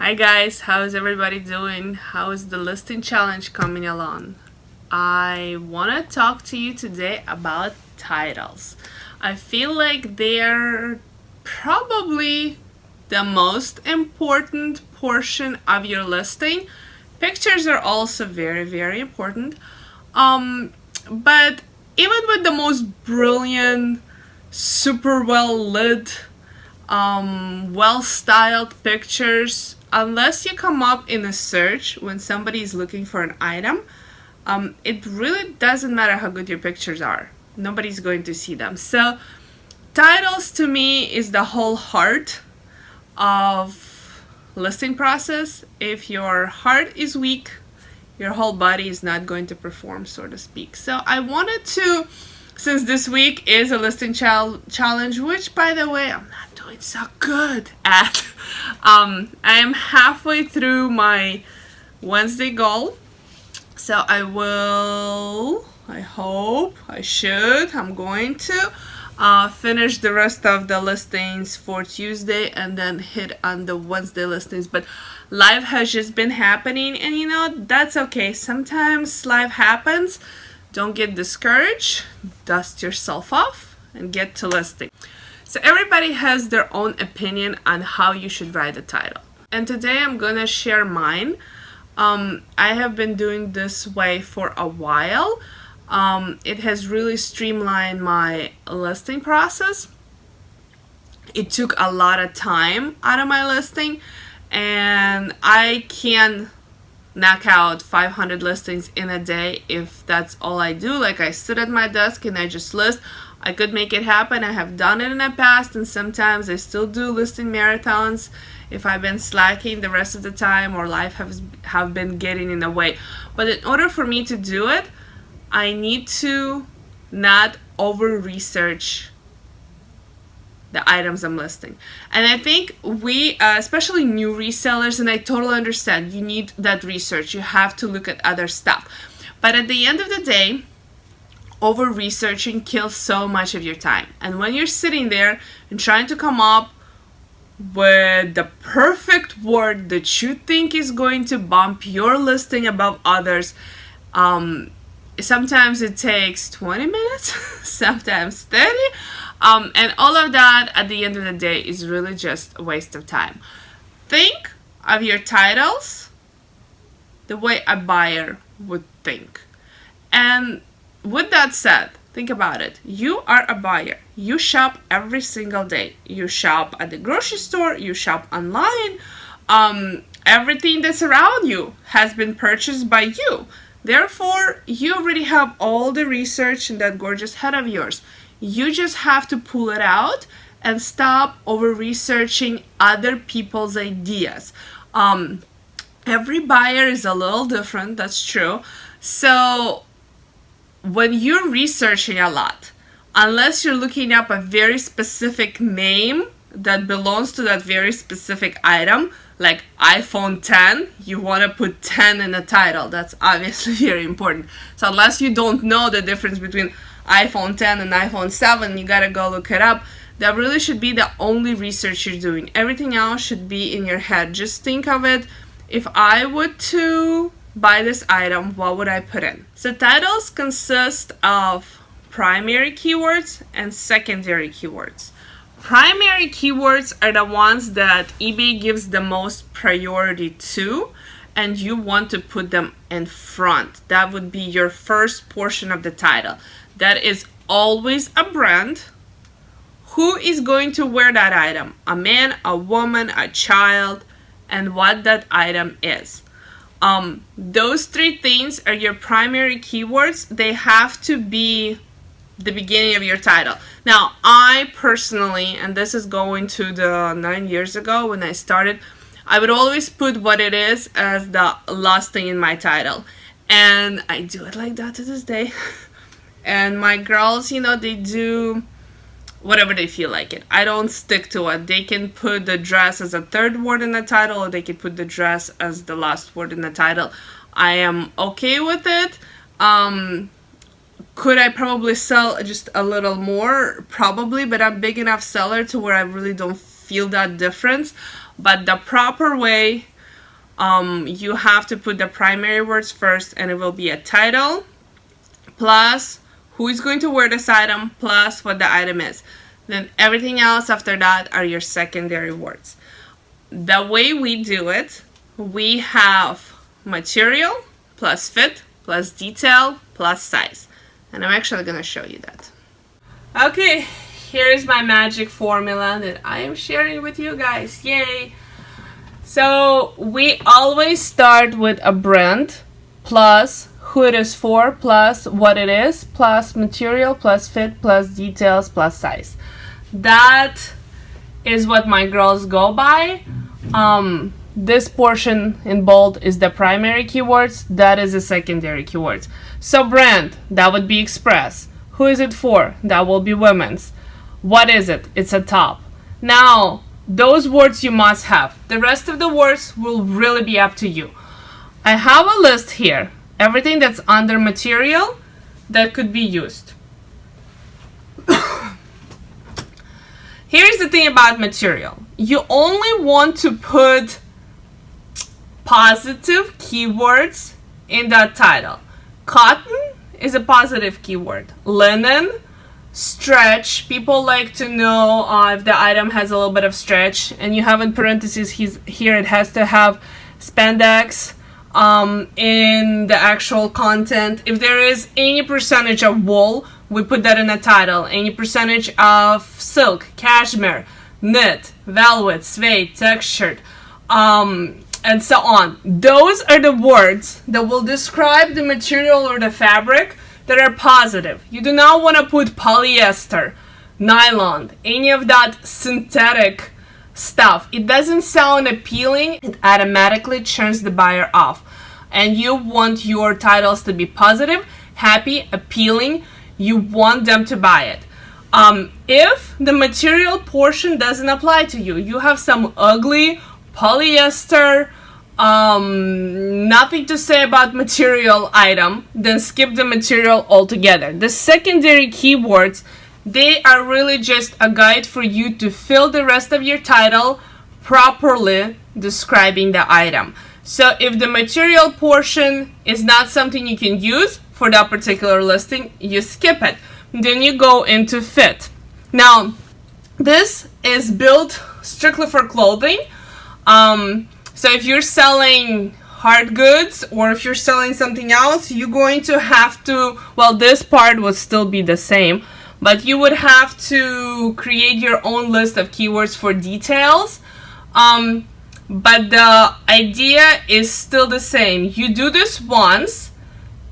Hi guys, how's everybody doing? How is the listing challenge coming along? I want to talk to you today about titles. I feel like they're probably the most important portion of your listing. Pictures are also very, very important. But even with the most brilliant, super well lit, well styled pictures, unless you come up in a search when somebody is looking for an item, it really doesn't matter how good your pictures are. Nobody's going to see them. So titles to me is the whole heart of listing process. If your heart is weak, your whole body is not going to perform, so to speak. So I wanted to, since this week is a listing challenge, which by the way I'm not doing so good at. I am halfway through my Wednesday goal, so I'm going to finish the rest of the listings for Tuesday and then hit on the Wednesday listings. But life has just been happening, and that's okay. Sometimes life happens. Don't get discouraged. Dust yourself off and get to listing. So everybody has their own opinion on how you should write a title. And today I'm gonna share mine. I have been doing this way for a while. It has really streamlined my listing process. It took a lot of time out of my listing, and I can knock out 500 listings in a day if that's all I do. Like, I sit at my desk and I just list. I could make it happen. I have done it in the past, and sometimes I still do listing marathons if I've been slacking the rest of the time or life have been getting in the way. But in order for me to do it, I need to not over research the items I'm listing. And I think we, especially new resellers, and I totally understand, you need that research. You have to look at other stuff. But at the end of the day, over researching kills so much of your time. And when you're sitting there and trying to come up with the perfect word that you think is going to bump your listing above others, sometimes it takes 20 minutes, sometimes 30. And all of that at the end of the day is really just a waste of time. Think of your titles the way a buyer would think. And with that said, think about it. You are a buyer. You shop every single day. You shop at the grocery store. You shop online. Everything that's around you has been purchased by you. Therefore, you already have all the research in that gorgeous head of yours. You just have to pull it out and stop over researching other people's ideas. Every buyer is a little different, that's true. So when you're researching a lot, unless you're looking up a very specific name that belongs to that very specific item, like iPhone 10, you want to put 10 in the title. That's obviously very important. So unless you don't know the difference between iPhone 10 and iPhone 7, you gotta go look it up. That really should be the only research you're doing. Everything else should be in your head. Just think of it, if I were to buy this item, what would I put in? So titles consist of primary keywords and secondary keywords. Primary keywords are the ones that eBay gives the most priority to, and you want to put them in front. That would be your first portion of the title. That is always a brand. Who is going to wear that item? A man, a woman, a child, and what that item is. Those three things are your primary keywords. They have to be the beginning of your title. Now, I personally, and this is going to the 9 years ago when I started, I would always put what it is as the last thing in my title. And I do it like that to this day. And my girls, they do whatever they feel like it. I don't stick to it. They can put the dress as a third word in the title, or they can put the dress as the last word in the title. I am okay with it. Could I probably sell just a little more? Probably, but I'm big enough seller to where I really don't feel that difference. But the proper way you have to put the primary words first, and it will be a title plus who is going to wear this item plus what the item is. Then everything else after that are your secondary words. The way we do it, we have material plus fit plus detail plus size. And I'm actually going to show you that. Okay, here's my magic formula that I am sharing with you guys. Yay! So we always start with a brand plus who it is for plus what it is plus material plus fit plus details plus size. That is what my girls go by. This portion in bold is the primary keywords. That is the secondary keywords. So brand, that would be express. Who is it for? That will be women's. What is it? It's a top. Now, those words you must have. The rest of the words will really be up to you. I have a list here. Everything that's under material that could be used. Here's the thing about material. You only want to put positive keywords in that title. Cotton is a positive keyword. Linen, stretch. People like to know if the item has a little bit of stretch, and you have in parentheses here it has to have spandex in the actual content. If there is any percentage of wool, we put that in the title. Any percentage of silk, cashmere, knit, velvet, suede, textured, and so on. Those are the words that will describe the material or the fabric that are positive. You do not want to put polyester, nylon, any of that synthetic stuff. It doesn't sound appealing. It automatically turns the buyer off. And you want your titles to be positive, happy, appealing. You want them to buy it. If the material portion doesn't apply to you, you have some ugly polyester, nothing to say about material item, then skip the material altogether. The secondary keywords, they are really just a guide for you to fill the rest of your title properly describing the item. So if the material portion is not something you can use for that particular listing, you skip it. Then you go into fit. Now, this is built strictly for clothing. So if you're selling hard goods or if you're selling something else, you're going to have to, well, this part would still be the same, but you would have to create your own list of keywords for details. But the idea is still the same. You do this once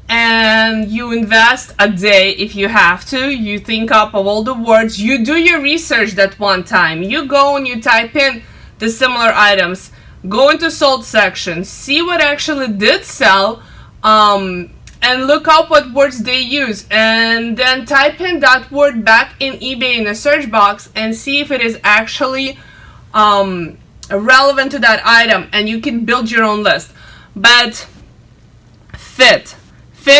and you invest a day if you have to. You think up of all the words. You do your research that one time. You go and you type in the similar items. Go into sold section. See what actually did sell. And look up what words they use. And then type in that word back in eBay in the search box and see if it is actually relevant to that item, and you can build your own list. But fit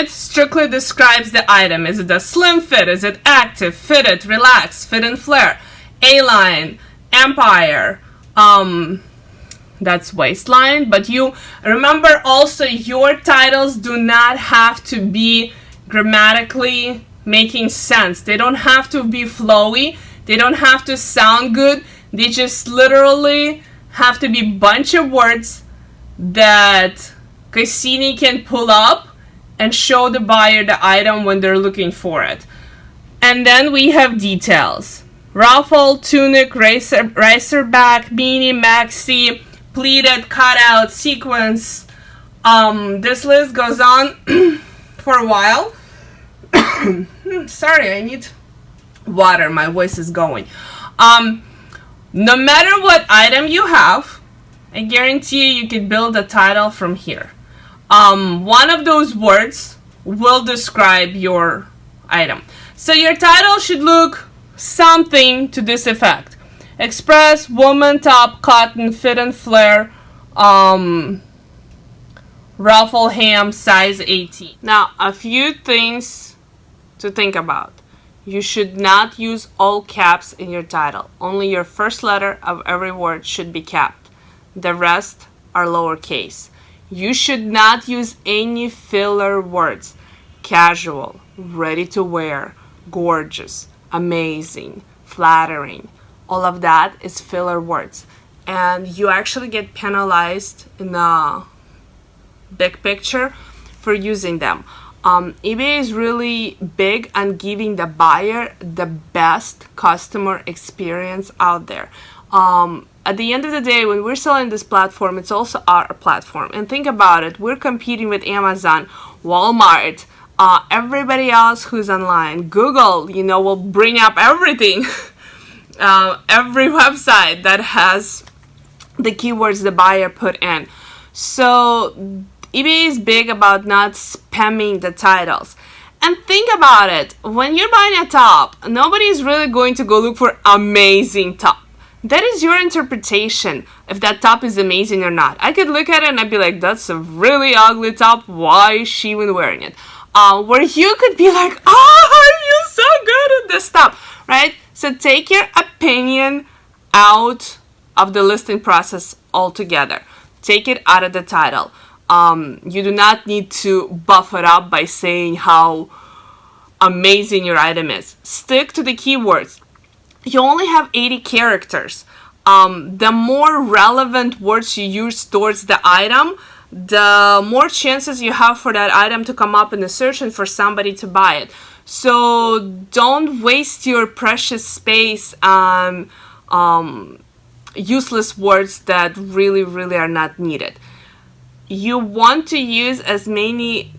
strictly describes the item. Is it a slim fit? Is it active, fitted, relaxed, fit and flare, A-line, empire, that's waistline. But you remember also, your titles do not have to be grammatically making sense. They don't have to be flowy. They don't have to sound good. They just literally have to be a bunch of words that Cassini can pull up and show the buyer the item when they're looking for it. And then we have details. Ruffle, tunic, racer back, beanie, maxi, pleated, cutout, sequence. This list goes on for a while. Sorry, I need water. My voice is going. No matter what item you have, I guarantee you can build a title from here. One of those words will describe your item. So your title should look something to this effect. Express, woman, top, cotton, fit and flare, ruffle, ham, size 18. Now, a few things to think about. You should not use all caps in your title. Only your first letter of every word should be capped. The rest are lowercase. You should not use any filler words. Casual, ready to wear, gorgeous, amazing, flattering. All of that is filler words. And you actually get penalized in the big picture for using them. eBay is really big on giving the buyer the best customer experience out there. At the end of the day, when we're selling this platform, it's also our platform. And think about it, we're competing with Amazon, Walmart, everybody else who's online. Google, will bring up everything. Every website that has the keywords the buyer put in. So eBay is big about not spamming the titles. And think about it, when you're buying a top, nobody is really going to go look for amazing top. That is your interpretation if that top is amazing or not. I could look at it and I'd be like, that's a really ugly top, why is she even wearing it? Where you could be like, I feel so good in this top, right? So take your opinion out of the listing process altogether. Take it out of the title. You do not need to buff it up by saying how amazing your item is. Stick to the keywords. You only have 80 characters. The more relevant words you use towards the item, the more chances you have for that item to come up in the search and for somebody to buy it. So don't waste your precious space on useless words that really, really are not needed. You want to use as many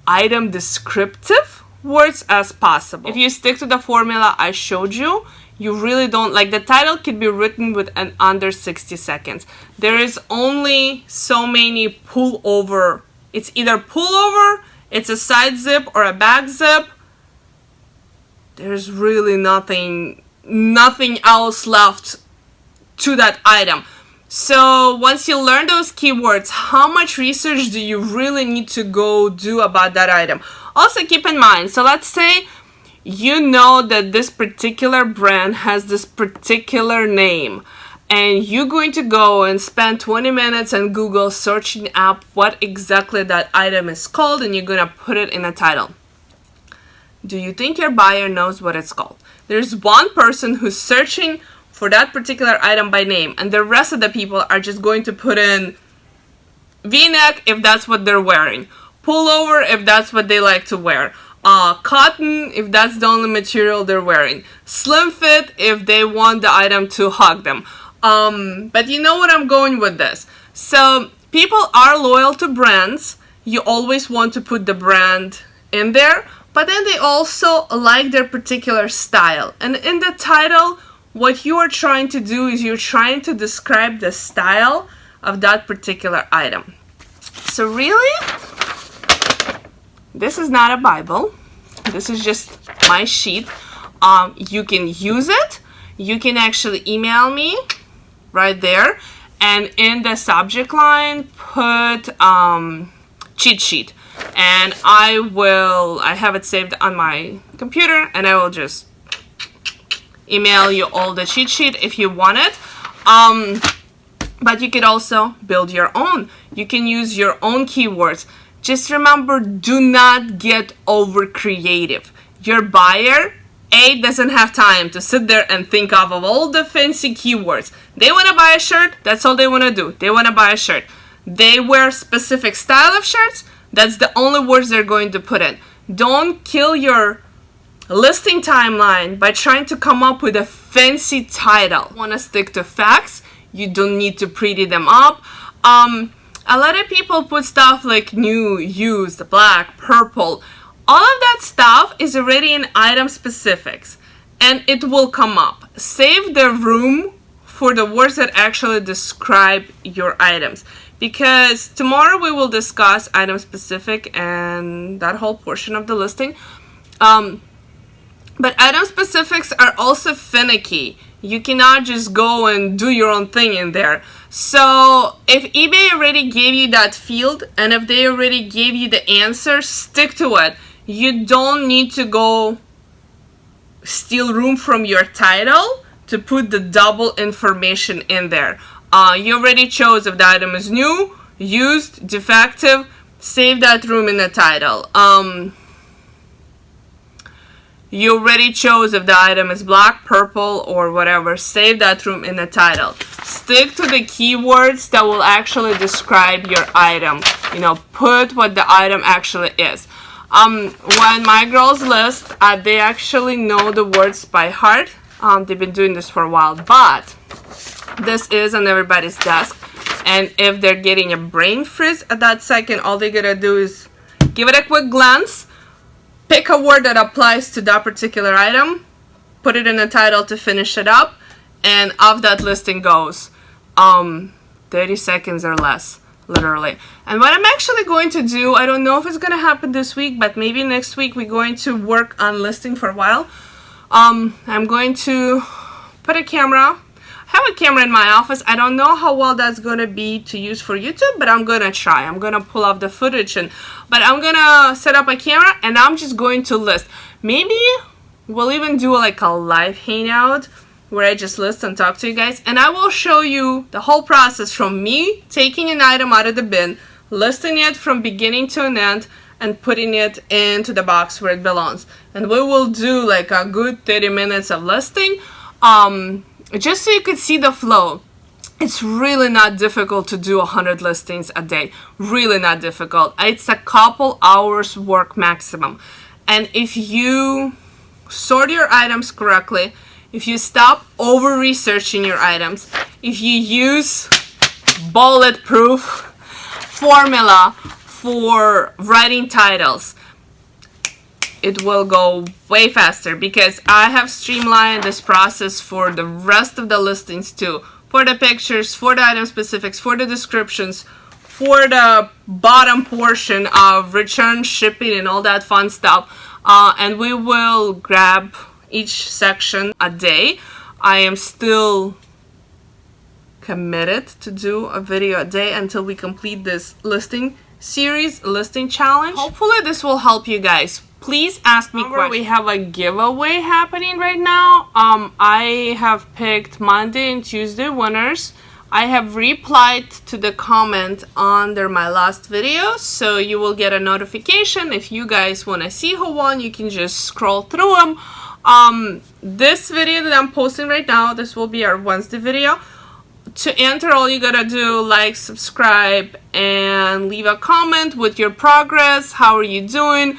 item descriptive words as possible. If you stick to the formula I showed you, you really don't, like, the title could be written with under 60 seconds. There is only so many pullover. It's either pullover, it's a side zip or a back zip. There's really nothing else left to that item. So once you learn those keywords, how much research do you really need to go do about that item? Also keep in mind, so let's say you know that this particular brand has this particular name, and you're going to go and spend 20 minutes on Google searching up what exactly that item is called, and you're going to put it in a title. Do you think your buyer knows what it's called? There's one person who's searching for that particular item by name, and the rest of the people are just going to put in V-neck if that's what they're wearing, pullover if that's what they like to wear, cotton if that's the only material they're wearing, slim fit if they want the item to hug them. But you know what I'm going with this. So people are loyal to brands. You always want to put the brand in there, but then they also like their particular style. And in the title, what you are trying to do is you're trying to describe the style of that particular item. So really, this is not a Bible. This is just my sheet. You can use it. You can actually email me right there, and in the subject line put cheat sheet, and I have it saved on my computer, and I will just email you all the cheat sheet if you want it. But you could also build your own. You can use your own keywords. Just remember, do not get over creative. Your buyer, A, doesn't have time to sit there and think of all the fancy keywords. They want to buy a shirt, that's all they want to do. They want to buy a shirt. They wear specific style of shirts, that's the only words they're going to put in. Don't kill your listing timeline by trying to come up with a fancy title. Want to stick to facts, you don't need to pretty them up. A lot of people put stuff like new, used, black, purple. All of that stuff is already in item specifics, and it will come up. Save the room for the words that actually describe your items, because tomorrow we will discuss item specific and that whole portion of the listing. But item specifics are also finicky. You cannot just go and do your own thing in there. So if eBay already gave you that field, and if they already gave you the answer, stick to it. You don't need to go steal room from your title to put the double information in there. You already chose if the item is new, used, defective. Save that room in the title. You already chose if the item is black, purple, or whatever. Save that room in the title. Stick to the keywords that will actually describe your item. You know, put what the item actually is. When my girls list, they actually know the words by heart. They've been doing this for a while, but this is on everybody's desk. And if they're getting a brain freeze at that second, all they gotta do is give it a quick glance, pick a word that applies to that particular item, put it in the title to finish it up, and off that listing goes. 30 seconds or less, literally. And what I'm actually going to do, I don't know if it's going to happen this week, but maybe next week we're going to work on listing for a while. I'm going to put a camera. I have a camera in my office. I don't know how well that's going to be to use for YouTube, but I'm going to try. I'm going to pull up the footage, but I'm going to set up a camera and I'm just going to list. Maybe we'll even do like a live hangout where I just list and talk to you guys, and I will show you the whole process from me taking an item out of the bin, listing it from beginning to an end, and putting it into the box where it belongs. And we will do like a good 30 minutes of listing. Just so you could see the flow. It's really not difficult to do 100 listings a day. Really not difficult. It's a couple hours work maximum. And if you sort your items correctly, if you stop over researching your items, if you use Bulletproof formula for writing titles, it will go way faster, because I have streamlined this process for the rest of the listings too. For the pictures, for the item specifics, for the descriptions, for the bottom portion of return, shipping, and all that fun stuff. And we will grab each section a day. I am still committed to do a video a day until we complete this listing series, listing challenge. Hopefully this will help you guys. Please ask me questions. We have a giveaway happening right now. I have picked Monday and Tuesday winners. I have replied to the comment under my last video, so you will get a notification. If you guys want to see who won, you can just scroll through them. This video that I'm posting right now, this will be our Wednesday video. To enter, all you gotta do, like, subscribe, and leave a comment with your progress. How are you doing?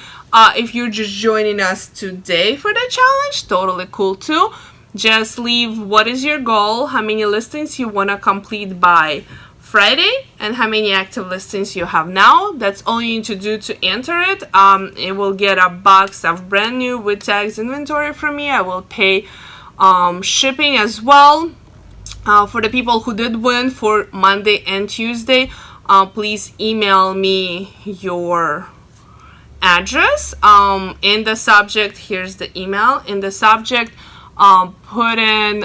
If you're just joining us today for the challenge, totally cool too. Just leave what is your goal, how many listings you want to complete by Friday, and how many active listings you have now. That's all you need to do to enter it. It will get a box of brand new with tags inventory from me. I will pay shipping as well. For the people who did win for Monday and Tuesday, please email me your address. In the subject, here's the email. In the subject, put in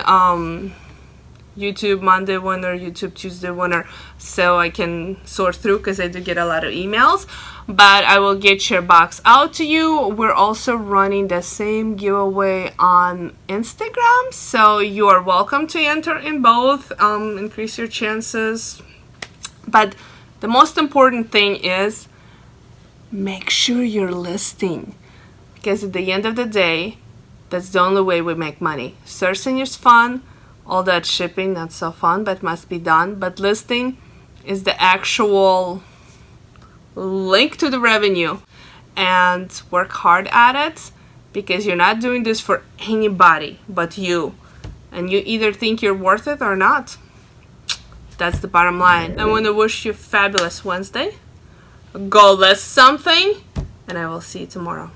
YouTube Monday winner, YouTube Tuesday winner, so I can sort through, because I do get a lot of emails. But I will get your box out to you. We're also running the same giveaway on Instagram, so you are welcome to enter in both. Increase your chances. But the most important thing is, make sure you're listing, because at the end of the day, that's the only way we make money. Sourcing is fun, all that shipping, not so fun, but must be done. But listing is the actual link to the revenue, and work hard at it, because you're not doing this for anybody but you, and you either think you're worth it or not. That's the bottom line. I want to wish you a fabulous Wednesday. Go list something, and I will see you tomorrow.